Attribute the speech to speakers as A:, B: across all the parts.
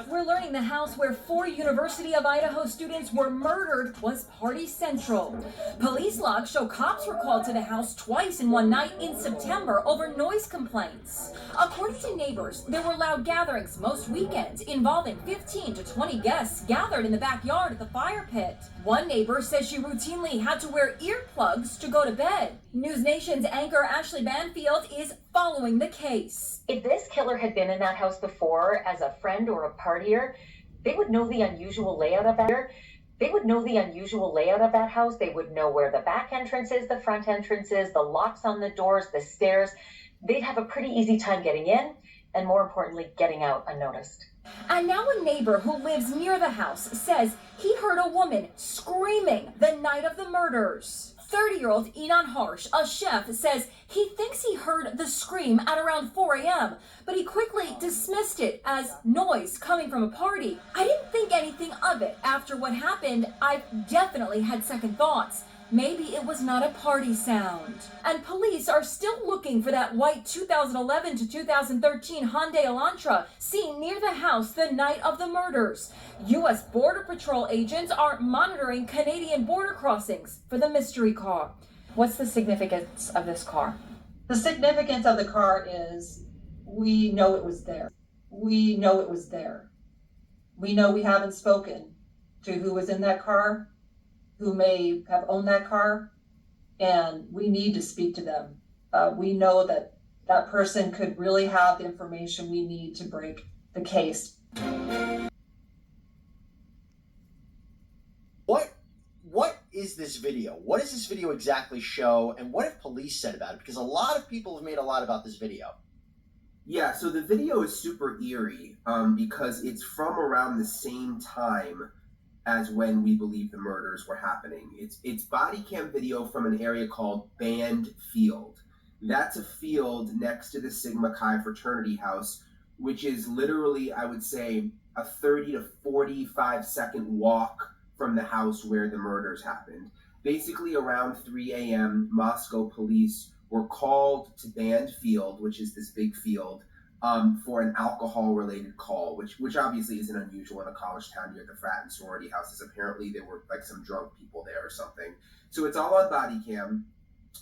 A: We're learning the house where 4 University of Idaho students were murdered was party central. Police logs show cops were called to the house twice in one night in September over noise complaints. According to neighbors, there were loud gatherings most weekends involving 15 to 20 guests gathered in the backyard of the fire pit. One neighbor says she routinely had to wear earplugs to go to bed. News Nation's anchor Ashley Banfield is following the case.
B: If this killer had been in that house before as a friend or a partier, they would know the unusual layout of that. They would know the unusual layout of that house. They would know where the back entrance is, the front entrance is, the locks on the doors, the stairs. They'd have a pretty easy time getting in and, more importantly, getting out unnoticed.
A: And now a neighbor who lives near the house says he heard a woman screaming the night of the murders. 30-year-old Enon Harsh, a chef, says he thinks he heard the scream at around 4 a.m., but he quickly dismissed it as noise coming from a party. I didn't think anything of it. After what happened, I've definitely had second thoughts. Maybe it was not a party sound. And police are still looking for that white 2011 to 2013 Hyundai Elantra seen near the house the night of the murders. U.S. Border Patrol agents are monitoring Canadian border crossings for the mystery car. What's the significance of this car?
C: The significance of the car is we know it was there. We know it was there. We know we haven't spoken to who was in that car, who may have owned that car, and we need to speak to them. We know that that person could really have the information we need to break the case.
D: What is this video? What does this video exactly show, and what have police said about it? Because a lot of people have made a lot about this video.
E: Yeah, so the video is super eerie because it's from around the same time as when we believe the murders were happening. It's body cam video from an area called Band Field. That's a field next to the Sigma Chi fraternity house, which is literally, I would say, a 30 to 45 second walk from the house where the murders happened. Basically around 3 a.m., Moscow police were called to Band Field, which is this big field, for an alcohol-related call, which obviously isn't unusual in a college town near the frat and sorority houses. Apparently there were like some drunk people there or something. So it's all on body cam.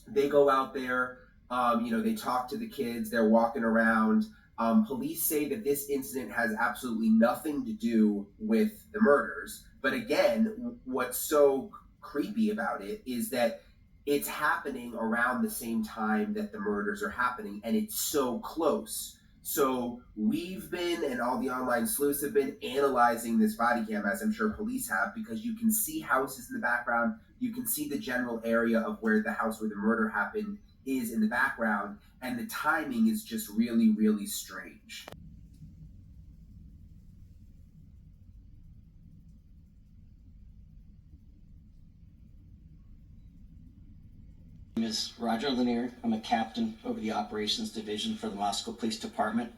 E: They go out there, they talk to the kids, they're walking around. Police say that this incident has absolutely nothing to do with the murders. But again, what's so creepy about it is that it's happening around the same time that the murders are happening, and it's so close. So we've been, and all the online sleuths have been, analyzing this body cam, as I'm sure police have, because you can see houses in the background. You can see the general area of where the house where the murder happened is in the background, and the timing is just really, really strange.
F: My name is Roger Lanier. I'm a captain over the Operations Division for the Moscow Police Department.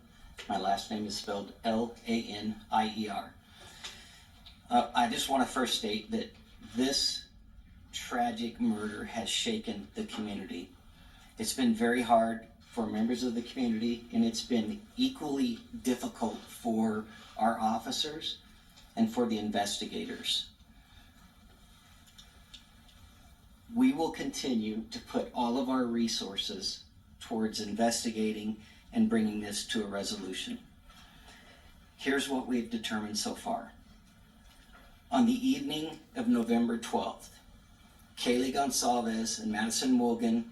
F: My last name is spelled Lanier. I just want to first state that this tragic murder has shaken the community. It's been very hard for members of the community, and it's been equally difficult for our officers and for the investigators. We will continue to put all of our resources towards investigating and bringing this to a resolution. Here's what we've determined so far. On the evening of November 12th, Kaylee Gonsalves and Madison Morgan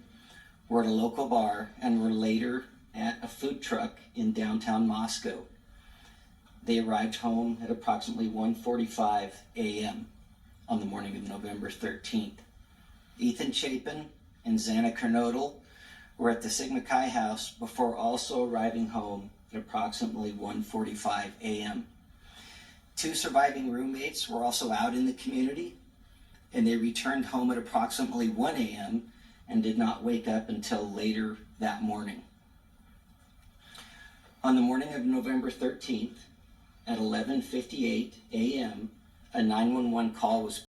F: were at a local bar and were later at a food truck in downtown Moscow. They arrived home at approximately 1:45 a.m. on the morning of November 13th. Ethan Chapin and Xana Kernodle were at the Sigma Chi house before also arriving home at approximately 1:45 a.m. 2 surviving roommates were also out in the community, and they returned home at approximately 1 a.m. and did not wake up until later that morning. On the morning of November 13th, at 11:58 a.m., a 911 call was